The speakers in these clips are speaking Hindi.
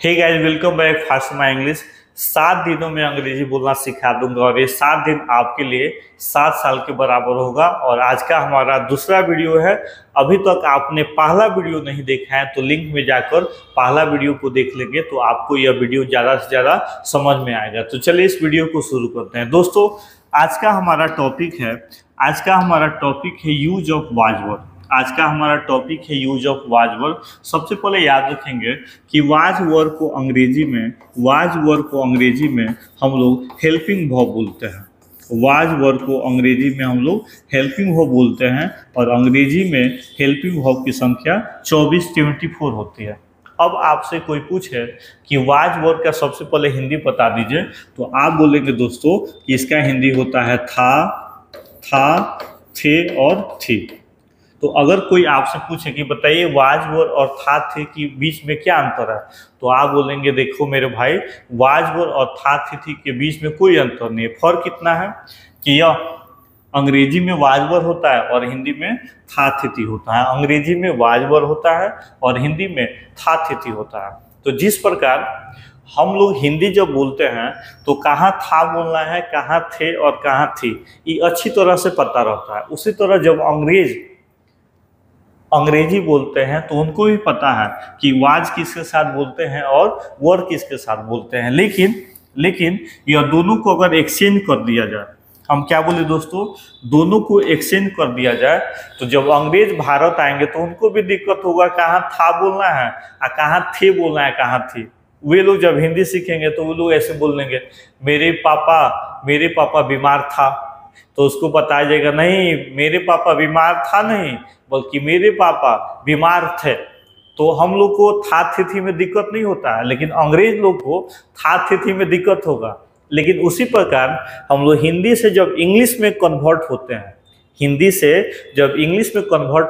Hey guys, welcome back fast my English. 7 दिनों में अंग्रेजी बोलना सिखा दूंगा और ये 7 दिन आपके लिए 7 साल के बराबर होगा। और आज का हमारा दूसरा वीडियो है। अभी तक आपने पहला वीडियो नहीं देखा है तो लिंक में जाकर पहला वीडियो को देख लेंगे तो आपको यह वीडियो ज़्यादा से ज़्यादा समझ में आएगा। तो चलिए इस वीडियो को शुरू करते हैं। दोस्तों, आज का हमारा टॉपिक है यूज ऑफ वाज वर्ड। आज का हमारा टॉपिक है यूज ऑफ वाज वर्ड। सबसे पहले याद रखेंगे कि वाज वर्ड को अंग्रेजी में हम लोग हेल्पिंग वर्ब बोलते हैं। वाज वर्ड को अंग्रेजी में हम लोग हेल्पिंग वर्ब बोलते हैं और अंग्रेजी में हेल्पिंग वर्ब की संख्या 24 होती है। अब आपसे कोई पूछे कि वाज वर्ड का सबसे पहले हिंदी बता दीजिए तो आप बोलेंगे दोस्तों कि इसका हिंदी होता है था, थे और थी। तो अगर कोई आपसे पूछे कि बताइए वाज वर्ड और था थे के बीच में क्या अंतर है, तो आप बोलेंगे देखो मेरे भाई, वाज वर्ड और था थी के बीच में कोई अंतर नहीं है। फर्क कितना है कि यह अंग्रेजी में वाज वर्ड होता है और हिंदी में था थी होता है। अंग्रेजी में वाज वर्ड होता है और हिंदी में था थी होता है। तो जिस प्रकार हम लोग हिंदी जब बोलते हैं तो कहाँ था बोलना है, कहाँ थे और कहाँ थी, ये अच्छी तरह से पता रहता है। उसी तरह जब अंग्रेजी बोलते हैं तो उनको भी पता है कि वाज किसके साथ बोलते हैं और वर्ड किसके साथ बोलते हैं। लेकिन यह दोनों को अगर एक्सचेंज कर दिया जाए, हम क्या बोले दोस्तों, दोनों को एक्सचेंज कर दिया जाए तो जब अंग्रेज भारत आएंगे तो उनको भी दिक्कत होगा कहाँ था बोलना है और कहाँ थे बोलना है, कहाँ थी। वे लोग जब हिंदी सीखेंगे तो वो लोग ऐसे बोल लेंगे मेरे पापा बीमार था, तो उसको बताया जाएगा नहीं मेरे पापा बीमार था नहीं बल्कि मेरे पापा बीमार थे। तो हम लोग को था थी में दिक्कत नहीं होता है, लेकिन अंग्रेज लोग को था थी में दिक्कत होगा। लेकिन उसी प्रकार हम लोग हिंदी से जब इंग्लिश में कन्वर्ट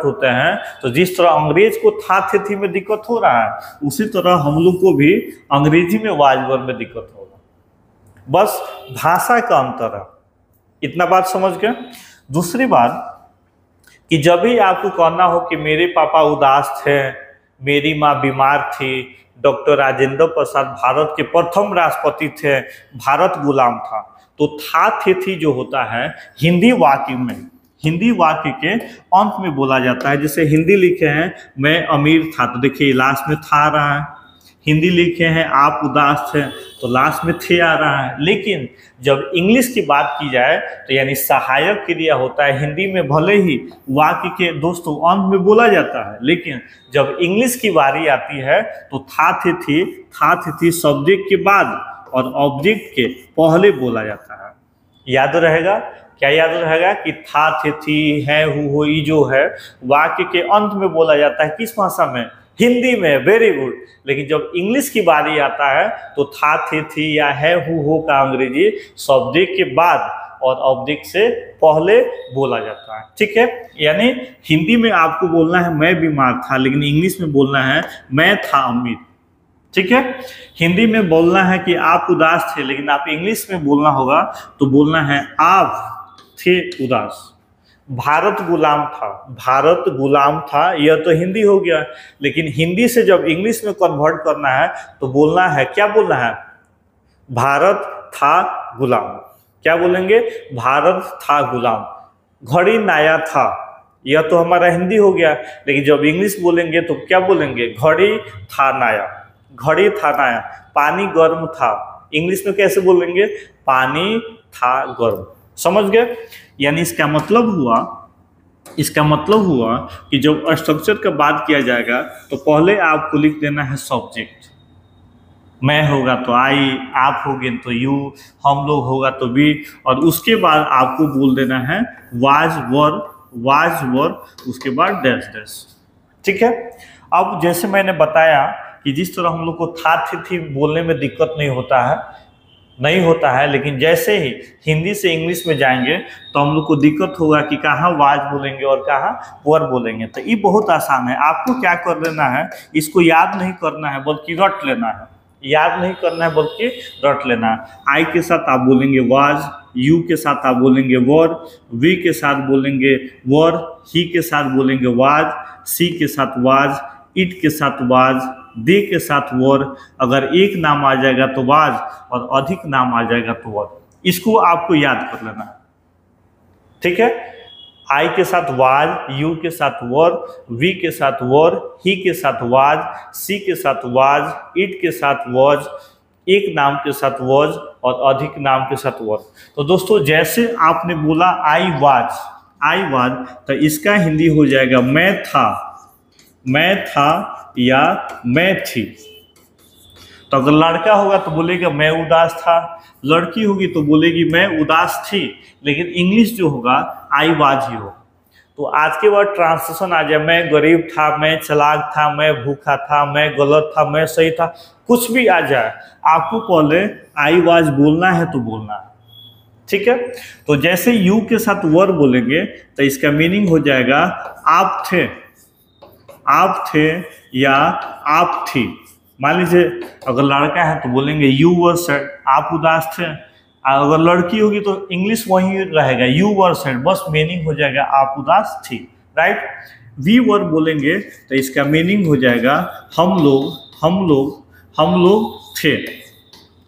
होते हैं तो जिस तरह अंग्रेज को था थी में दिक्कत हो रहा है उसी तरह हम लोग को भी अंग्रेजी में वाज वर्ड में दिक्कत होगा। बस भाषा का अंतर है, इतना बात समझ गए। दूसरी बात कि जब भी आपको कहना हो कि मेरे पापा उदास थे, मेरी माँ बीमार थी, डॉक्टर राजेंद्र प्रसाद भारत के प्रथम राष्ट्रपति थे, भारत गुलाम था, तो था थी जो होता है हिंदी वाक्य के अंत में बोला जाता है। जैसे हिंदी लिखे हैं मैं अमीर था तो देखिए लास्ट में था आ रहा है। हिंदी लिखे हैं आप उदास थे तो लास्ट में थे आ रहा है। लेकिन जब इंग्लिश की बात की जाए तो यानी सहायक क्रिया होता है। हिंदी में भले ही वाक्य के दोस्तों अंत में बोला जाता है, लेकिन जब इंग्लिश की बारी आती है तो था थी सब्जेक्ट के बाद और ऑब्जेक्ट के पहले बोला जाता है। याद रहेगा क्या? याद रहेगा कि था थी है हो ई जो है वाक्य के अंत में बोला जाता है। किस भाषा में? हिंदी में। Very good. लेकिन जब इंग्लिश की बारी आता है तो था थी या है हो का अंग्रेजी सब्जेक्ट के बाद और ऑब्जेक्ट से पहले बोला जाता है। ठीक है, यानी हिंदी में आपको बोलना है मैं बीमार था, लेकिन इंग्लिश में बोलना है मैं था अमीर। ठीक है, हिंदी में बोलना है कि आप उदास थे, लेकिन आप इंग्लिश में बोलना होगा तो बोलना है आप थे उदास। भारत गुलाम था, यह तो हिंदी हो गया। लेकिन हिंदी से जब इंग्लिश में कन्वर्ट करना है तो बोलना है, क्या बोलना है? भारत था गुलाम। क्या बोलेंगे? भारत था गुलाम। घड़ी नया था, यह तो हमारा हिंदी हो गया। लेकिन जब इंग्लिश बोलेंगे तो क्या बोलेंगे? घड़ी था नया। पानी गर्म था, इंग्लिश में कैसे बोलेंगे? पानी था गर्म। समझ गए? यानी इसका मतलब हुआ कि जब स्ट्रक्चर का बात किया जाएगा तो पहले आपको लिख देना है सब्जेक्ट। मैं होगा तो आई, आप होगे तो यू, हम लोग होगा तो वी, और उसके बाद आपको बोल देना है वाज वर्ड, उसके बाद डैश डैश। ठीक है, अब जैसे मैंने बताया कि जिस तरह हम लोग को था थी बोलने में दिक्कत नहीं होता है, लेकिन जैसे ही हिंदी से इंग्लिश में जाएंगे तो हम लोग को दिक्कत होगा कि कहाँ वाज बोलेंगे और कहाँ वर्ड बोलेंगे। तो ये बहुत आसान है। आपको क्या कर लेना है, इसको याद नहीं करना है बल्कि रट लेना है। आई के साथ आप बोलेंगे वाज, यू के साथ आप बोलेंगे वर्ड, वी के साथ बोलेंगे वर्ड, ही के साथ बोलेंगे वाज, सी के साथ वाज, इट के साथ वाज, दे के साथ वर, अगर एक नाम आ जाएगा तो वाज और अधिक नाम आ जाएगा तो वर। इसको आपको याद कर लेना है, ठीक है। आई के साथ वाज, यू के साथ वर, वी के साथ वर, ही के साथ वाज, सी के साथ वाज, इट के साथ वॉज, एक नाम के साथ वॉज और अधिक नाम के साथ वर। तो दोस्तों जैसे आपने बोला आई वाज, तो इसका हिंदी हो जाएगा मैं था या मैं थी। तो अगर लड़का होगा तो बोलेगा मैं उदास था, लड़की होगी तो बोलेगी मैं उदास थी, लेकिन इंग्लिश जो होगा आई वाज ही होगा। तो आज के बाद ट्रांसलेशन आ जाए, मैं गरीब था, मैं चालाक था, मैं भूखा था, मैं गलत था, मैं सही था, कुछ भी आ जाए, आपको पहले आई वाज बोलना है तो बोलना है, ठीक है। तो जैसे यू के साथ वर बोलेंगे तो इसका मीनिंग हो जाएगा आप थे या आप थी। मान लीजिए अगर लड़का है तो बोलेंगे यू वर सैड, आप उदास थे। अगर लड़की होगी तो इंग्लिश वही रहेगा, यू वर सैड, बस मीनिंग हो जाएगा आप उदास थी, राइट। वी वर बोलेंगे तो इसका मीनिंग हो जाएगा हम लोग थे,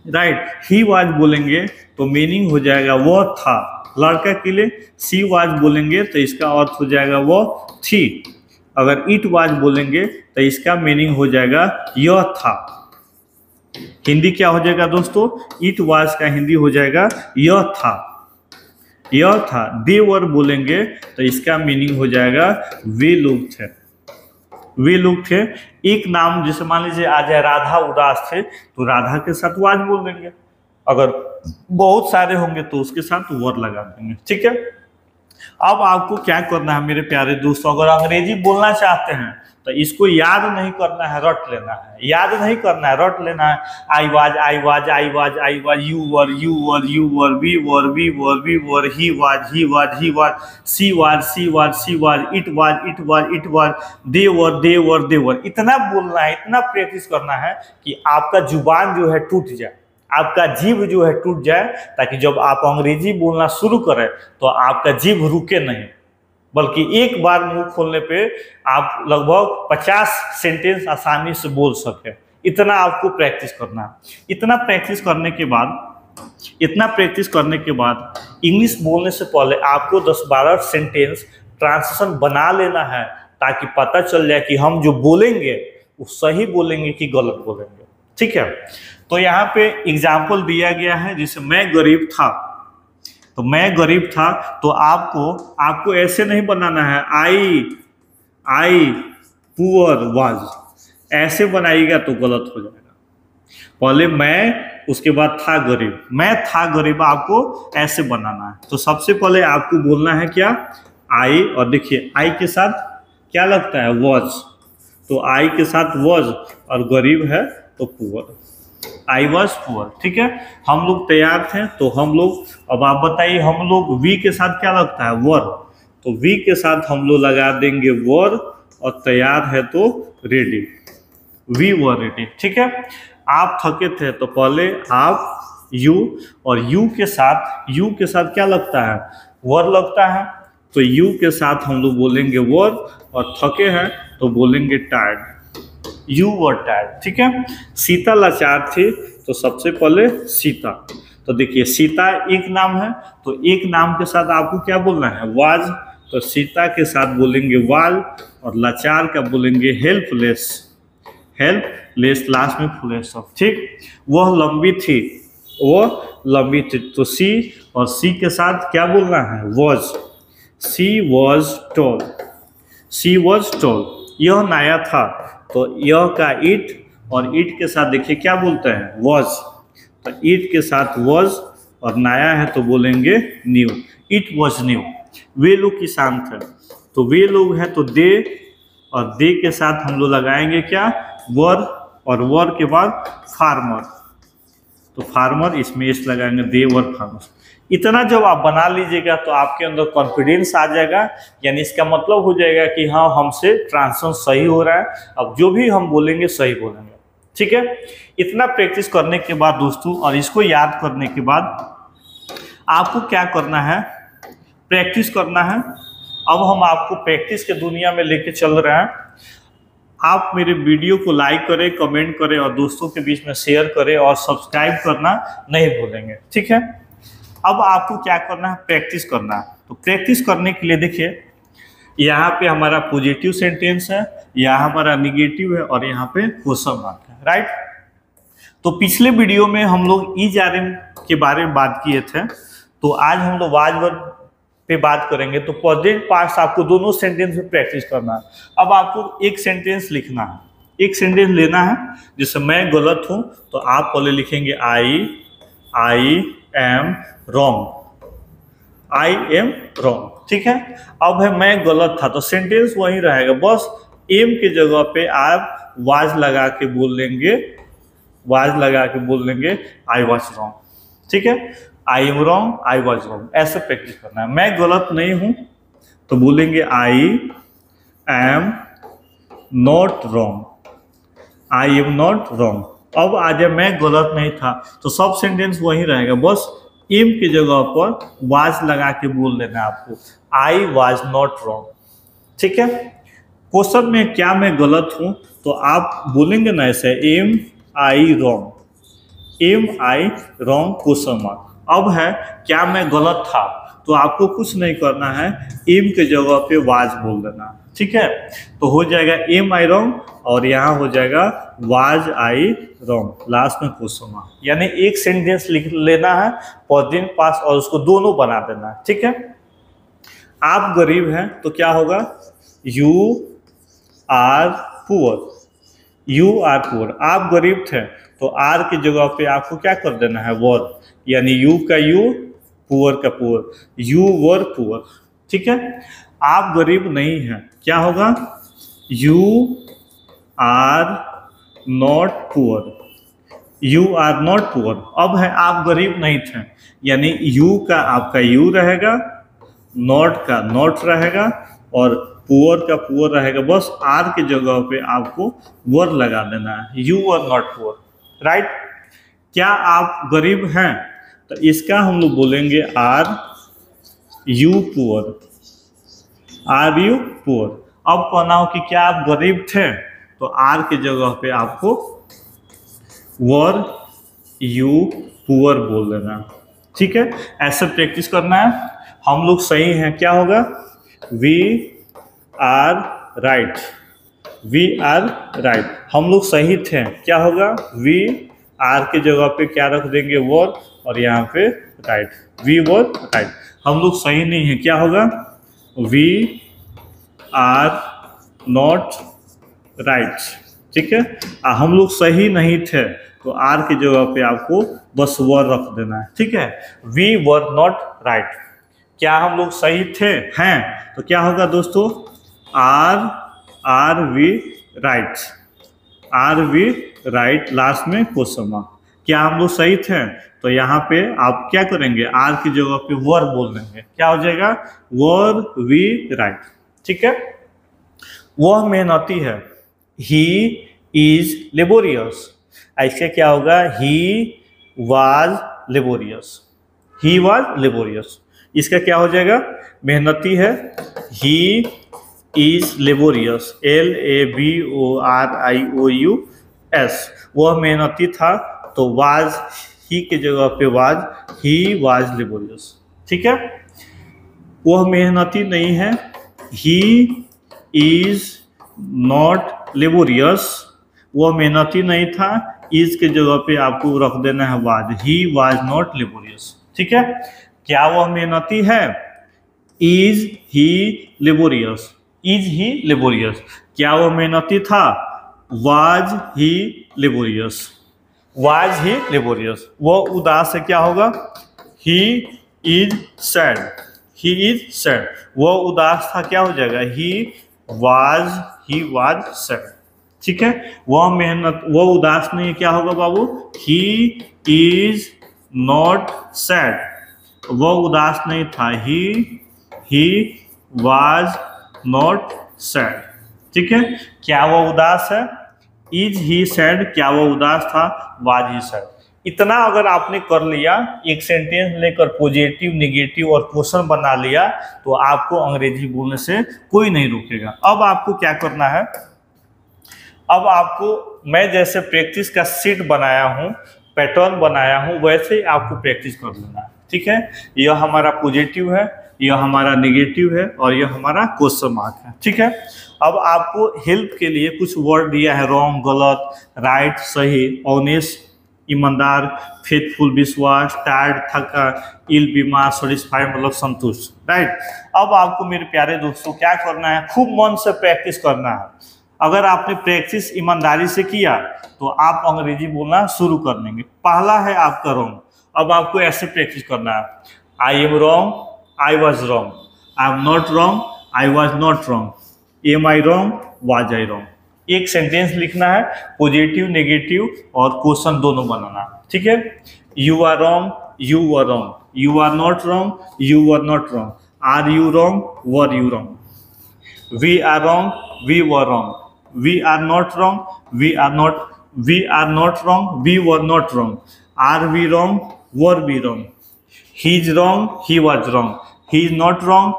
राइट। ही वाज बोलेंगे तो मीनिंग हो जाएगा वो था लड़का के लिए। सी वाज बोलेंगे तो इसका अर्थ हो जाएगा वो थी। अगर इट वाज बोलेंगे तो इसका मीनिंग हो जाएगा यह था। हिंदी क्या हो जाएगा दोस्तों, इट वाज का हिंदी हो जाएगा यह था। दे वर बोलेंगे तो इसका मीनिंग हो जाएगा वे लोग थे। एक नाम जैसे मान लीजिए आ जाए राधा उदास थे तो राधा के साथ वाज बोल देंगे, अगर बहुत सारे होंगे तो उसके साथ वर लगा देंगे, ठीक है। अब आपको क्या करना है मेरे प्यारे दोस्तों, अगर अंग्रेजी बोलना चाहते हैं तो इसको याद नहीं करना है, रट लेना है। याद नहीं करना है, रट लेना है। I was, you were, we were, he was, she was, it was, they were. इतना बोलना है, इतना प्रैक्टिस करना है कि आपका जुबान जो है टूट जाए, आपका जीभ जो है टूट जाए, ताकि जब आप अंग्रेजी बोलना शुरू करें तो आपका जीभ रुके नहीं, बल्कि एक बार मुंह खोलने पे आप लगभग 50 सेंटेंस आसानी से बोल सके। इतना आपको प्रैक्टिस करना है। इतना प्रैक्टिस करने के बाद इंग्लिश बोलने से पहले आपको 10-12 सेंटेंस ट्रांसलेशन बना लेना है, ताकि पता चल जाए कि हम जो बोलेंगे वो सही बोलेंगे कि गलत बोलेंगे, ठीक है। तो यहाँ पे एग्जाम्पल दिया गया है, जैसे मैं गरीब था, तो मैं गरीब था तो आपको ऐसे नहीं बनाना है आई पुअर वाज, ऐसे बनाइएगा तो गलत हो जाएगा। पहले मैं, उसके बाद था गरीब, मैं था गरीब, आपको ऐसे बनाना है। तो सबसे पहले आपको बोलना है क्या, आई, और देखिए आई के साथ क्या लगता है, वॉज, तो आई के साथ वॉज और गरीब है तो पुअर, आई वॉज पुअर, ठीक है। हम लोग तैयार थे तो हम लोग, अब आप बताइए हम लोग वी के साथ क्या लगता है, वर, तो वी के साथ हम लोग लगा देंगे वर, और तैयार है तो रेडी, वी वर रेडी, ठीक है। आप थके थे तो पहले आप यू, और यू के साथ क्या लगता है, वर लगता है, तो यू के साथ हम लोग बोलेंगे वर, और थके हैं तो बोलेंगे टायर्ड, यू वर टायर्ड, ठीक है। सीता लाचार थी तो सबसे पहले सीता, तो देखिए सीता एक नाम है तो एक नाम के साथ आपको क्या बोलना है, वाज, तो सीता के साथ बोलेंगे वाल, और लाचार का बोलेंगे हेल्पलेस, लास्ट में फुल स्टॉप, ठीक। वह लंबी थी, तो सी, और सी के साथ क्या बोलना है, वॉज, सी वॉज टॉल, यह नया था, तो यह का इट, और इट के साथ देखिए क्या बोलते हैं, वॉज, तो इट के साथ वॉज, और नया है तो बोलेंगे न्यू, इट वॉज न्यू। वे लोग किसान थे, तो वे लोग हैं तो दे, और दे के साथ हम लोग लगाएंगे क्या, वर, और वर के बाद फार्मर, तो फार्मर, इसमें इस लगाएंगे, दे वर फार्मर। इतना जब आप बना लीजिएगा तो आपके अंदर कॉन्फिडेंस आ जाएगा, यानी इसका मतलब हो जाएगा कि हाँ हमसे ट्रांसलेशन सही हो रहा है, अब जो भी हम बोलेंगे सही बोलेंगे, ठीक है। इतना प्रैक्टिस करने के बाद दोस्तों, और इसको याद करने के बाद आपको क्या करना है, प्रैक्टिस करना है। अब हम आपको प्रैक्टिस के दुनिया में लेके चल रहे हैं। आप मेरे वीडियो को लाइक करें, कमेंट करें और दोस्तों के बीच में शेयर करें और सब्सक्राइब करना नहीं भूलेंगे, ठीक है। अब आपको क्या करना है, प्रैक्टिस करना है। तो प्रैक्टिस करने के लिए देखिए, यहाँ पे हमारा पॉजिटिव सेंटेंस है, यहाँ हमारा निगेटिव है और यहाँ पे क्वेश्चन मार्क है, राइट। तो पिछले वीडियो में हम लोग इज आर एम के बारे में बात किए थे, तो आज हम लोग वाज वर्ब पे बात करेंगे। तो प्रेजेंट पास्ट आपको दोनों सेंटेंस में प्रैक्टिस करना है। अब आपको एक सेंटेंस लिखना है, एक सेंटेंस लेना है। जैसे मैं गलत हूं तो आप पहले लिखेंगे आई am wrong, I am wrong, ठीक है। अब है मैं गलत था, तो सेंटेंस वही रहेगा, बस एम के जगह पे आप वाज लगा के बोल लेंगे, वाज लगा के बोल लेंगे आई वॉज रॉन्ग, ठीक है। I am wrong, I was wrong, ऐसे प्रैक्टिस करना है। मैं गलत नहीं हूं तो बोलेंगे आई am not wrong, I am not wrong. अब आ जाए मैं गलत नहीं था, तो सब सेंटेंस वही रहेगा, बस एम की जगह पर वाज लगा के बोल लेना है आपको, आई वाज नॉट रॉन्ग, ठीक है। क्वेश्चन में क्या मैं गलत हूं तो आप बोलेंगे ना ऐसे, am I wrong, am I wrong question mark. अब है क्या मैं गलत था, तो आपको कुछ नहीं करना है, एम के जगह पे वाज बोल देना, ठीक है। तो हो जाएगा एम आई रॉन्ग और यहाँ हो जाएगा वाज आई रॉन्ग, लास्ट में क्वेश्चन मार्क। यानी एक सेंटेंस लिख लेना है प्रेजेंट पास्ट और उसको दोनों बना देना है, ठीक है। आप गरीब हैं तो क्या होगा, you are poor, you are poor. आप गरीब थे तो आर की जगह पे आपको क्या कर देना है, वर, यानी यू का यू, पुअर का पुअर, यू वर पुअर, ठीक है। आप गरीब नहीं हैं, क्या होगा, you are not poor, you are not poor. अब है आप गरीब नहीं थे, यानी यू का आपका यू रहेगा, नॉट का नॉट रहेगा और पुअर का पुअर रहेगा, बस आर की जगह पे आपको वर लगा देना है, you are not poor, right. क्या आप गरीब हैं, तो इसका हम लोग बोलेंगे are you poor, are you poor. अब कहना हो कि क्या आप गरीब थे, तो आर की जगह पे आपको वर यू पुअर बोल देना, ठीक है। ऐसे प्रैक्टिस करना है। हम लोग सही हैं, क्या होगा, we are right, we are right, हम लोग सही थे, क्या होगा, वी आर की जगह पे क्या रख देंगे, वर, और यहाँ पे राइट, वी वर राइट। हम लोग सही नहीं है, क्या होगा, वी आर नॉट राइट, ठीक है। हम लोग सही नहीं थे तो आर की जगह पे आपको बस वर रख देना है, ठीक है। वी वर नॉट राइट, क्या हम लोग सही थे, हैं, तो क्या होगा दोस्तों, are we right, are we right, last में क्वेश्चन मार्क। क्या हम लोग सही थे, तो यहाँ पे आप क्या करेंगे, आर की जगह पे वर बोल देंगे, क्या हो जाएगा, वर वी राइट, ठीक है। वह मेहनती है, ही इज लेबोरियस, ऐसे क्या होगा, he was laborious, he was laborious. इसका क्या हो जाएगा, मेहनती है, ही इज लेबोरियस, LABORIOUS, वह मेहनती था, तो वाज ही के जगह पे वाज, ही वाज लेबोरियस, ठीक है। वह मेहनती नहीं है, ही इज नॉट लेबोरियस, वह मेहनती नहीं था, इज के जगह पे आपको रख देना है was, he was not laborious, ठीक है। क्या वह मेहनती है, is he laborious, is he laborious. क्या वह मेहनती था, was he laborious, was he laborious. वह उदास है, क्या होगा, he is sad, he is sad. वह उदास था, क्या हो जाएगा, ही वाज सैड, ठीक है। वह उदास नहीं है, क्या होगा बाबू, ही इज नॉट सैड, वह उदास नहीं था, ही वाज नॉट सैड, ठीक है। क्या वह उदास है, इज ही सैड, क्या वह उदास था, वाज ही सैड। इतना अगर आपने कर लिया, एक सेंटेंस लेकर पॉजिटिव, नेगेटिव और क्वेश्चन बना लिया, तो आपको अंग्रेजी बोलने से कोई नहीं रोकेगा। अब आपको क्या करना है, अब आपको मैं जैसे प्रैक्टिस का सीट बनाया हूँ, पैटर्न बनाया हूँ, वैसे ही आपको प्रैक्टिस कर लेना है। ठीक है, यह हमारा पॉजिटिव है, यह हमारा नेगेटिव है और यह हमारा क्वेश्चन मार्क है। ठीक है, अब आपको हेल्प के लिए कुछ वर्ड दिया है, रॉन्ग, गलत, राइट, सही, ऑनेस्ट, ईमानदार, फेथफुल, विश्वास, टायर्ड, थका, इल, बीमार, सेटिस्फाइड मतलब संतुष्ट। राइट, अब आपको मेरे प्यारे दोस्तों क्या करना है, खूब मन से प्रैक्टिस करना है। अगर आपने प्रैक्टिस ईमानदारी से किया तो आप अंग्रेजी बोलना शुरू कर देंगे। पहला है आपका रॉन्ग। अब आपको ऐसे प्रैक्टिस करना है, I am wrong, I was wrong, I am not wrong, I was not wrong, am I wrong, was I wrong. एक सेंटेंस लिखना है, पॉजिटिव, नेगेटिव और क्वेश्चन दोनों बनाना। ठीक है, you are wrong, you were wrong, you are not wrong, you were not wrong, are you wrong, were you wrong, we are wrong, we were wrong, we are not wrong, we are not wrong, we were not wrong, are we wrong, were we wrong, he is wrong, he was wrong, he is not wrong,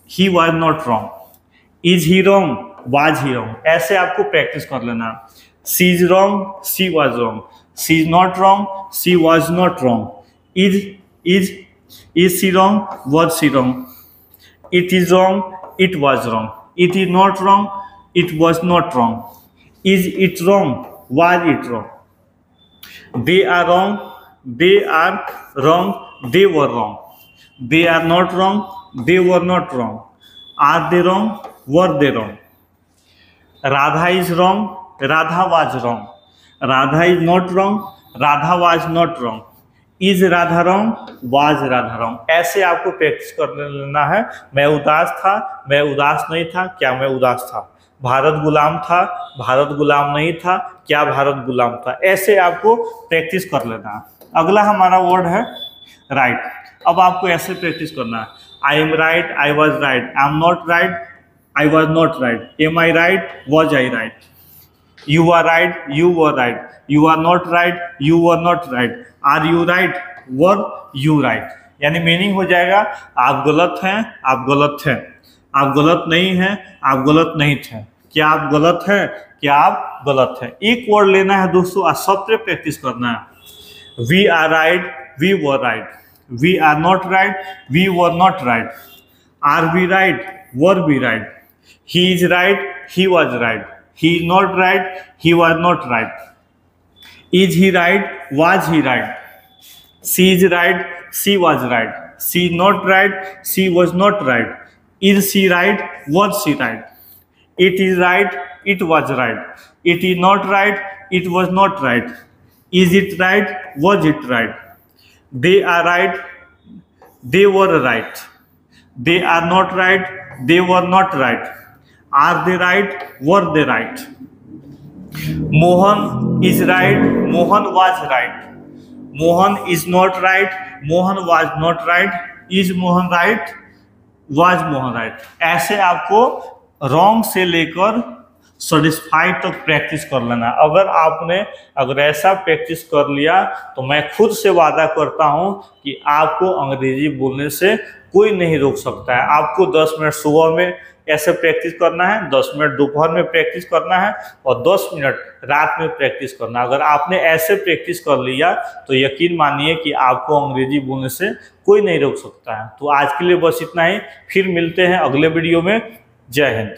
he was not wrong, is he wrong, was he wrong। ऐसे आपको प्रैक्टिस कर लेना। she is wrong, she was wrong, she is not wrong, she was not wrong, is she wrong, was she wrong, it is wrong, it was wrong, it is not wrong, it was not wrong, is it wrong, was it wrong, they are wrong, they are wrong, they were wrong, they are not wrong, they were not wrong, are they wrong, were they wrong, Radha is wrong, Radha was wrong, Radha is not wrong, Radha was not wrong, is Radha wrong, was Radha wrong। ऐसे आपको प्रैक्टिस कर लेना है। मैं उदास था, मैं उदास नहीं था, क्या मैं उदास था, भारत गुलाम था, भारत गुलाम नहीं था, क्या भारत गुलाम था। ऐसे आपको प्रैक्टिस कर लेना है। अगला हमारा वर्ड है राइट। अब आपको ऐसे प्रैक्टिस करना है, I am right, I was right, I am not right, I was not right, am I right, was I right, you are right, you were right, you are not right, you were not right, are you right, were you right. यानी मीनिंग हो जाएगा आप गलत हैं, आप गलत हैं, आप गलत नहीं हैं, आप गलत नहीं थे, क्या आप गलत हैं, क्या आप गलत हैं। एक वर्ड लेना है दोस्तों, आज सब पे प्रैक्टिस करना है। We are right, we were right, we are not right, we were not right, are we right, were we right, he is right, he was right, he is not right, he was not right, is he right, was he right, she is right, she was right, she is not right, she was not right, is she right, was she right, it is right, it was right, it is not right, it was not right, is it right, was it right, they are right, they were right, they are not right, they were not right, are they right, were they right, Mohan is right, Mohan was right, Mohan is not right, Mohan was not right, is Mohan right, was Mohan right। ऐसे आपको रॉन्ग से लेकर सेटिस्फाइड तक प्रैक्टिस कर लेना। अगर ऐसा प्रैक्टिस कर लिया तो मैं खुद से वादा करता हूं कि आपको अंग्रेजी बोलने से कोई नहीं रोक सकता है। आपको 10 मिनट सुबह में ऐसे प्रैक्टिस करना है, 10 मिनट दोपहर में प्रैक्टिस करना है और 10 मिनट रात में प्रैक्टिस करना है। अगर आपने ऐसे प्रैक्टिस कर लिया तो यकीन मानिए कि आपको अंग्रेजी बोलने से कोई नहीं रोक सकता है। तो आज के लिए बस इतना ही, फिर मिलते हैं अगले वीडियो में। जय हिंद।